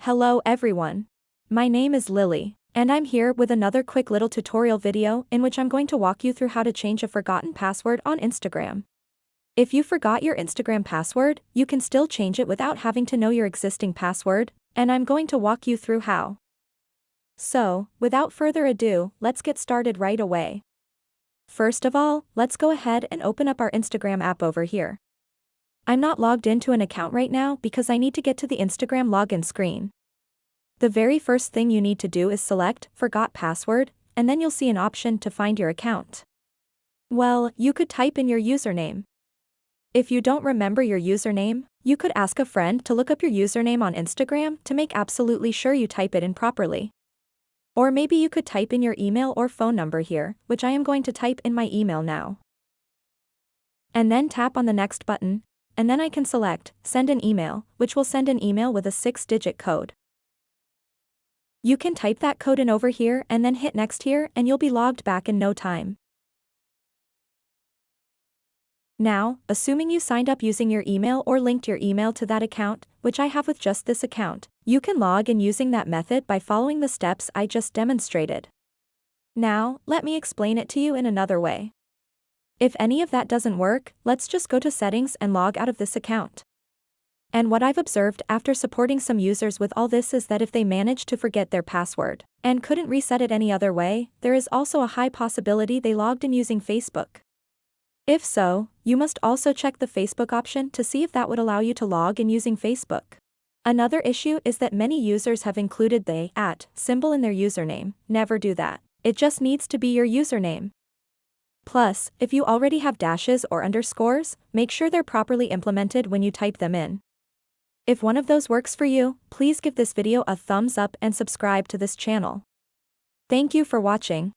Hello everyone. My name is Lily, and I'm here with another quick little tutorial video in which I'm going to walk you through how to change a forgotten password on Instagram. If you forgot your Instagram password, you can still change it without having to know your existing password, and I'm going to walk you through how. So, without further ado, let's get started right away. First of all, let's go ahead and open up our Instagram app over here. I'm not logged into an account right now because I need to get to the Instagram login screen. The very first thing you need to do is select Forgot Password, and then you'll see an option to find your account. Well, you could type in your username. If you don't remember your username, you could ask a friend to look up your username on Instagram to make absolutely sure you type it in properly. Or maybe you could type in your email or phone number here, which I am going to type in my email now. And then tap on the next button, and then I can select Send an Email, which will send an email with a 6-digit code. You can type that code in over here and then hit Next here and you'll be logged back in no time. Now, assuming you signed up using your email or linked your email to that account, which I have with just this account, you can log in using that method by following the steps I just demonstrated. Now, let me explain it to you in another way. If any of that doesn't work, let's just go to Settings and log out of this account. And what I've observed after supporting some users with all this is that if they manage to forget their password and couldn't reset it any other way, there is also a high possibility they logged in using Facebook. If so, you must also check the Facebook option to see if that would allow you to log in using Facebook. Another issue is that many users have included the @ symbol in their username. Never do that. It just needs to be your username. Plus, if you already have dashes or underscores, make sure they're properly implemented when you type them in. If one of those works for you, please give this video a thumbs up and subscribe to this channel. Thank you for watching.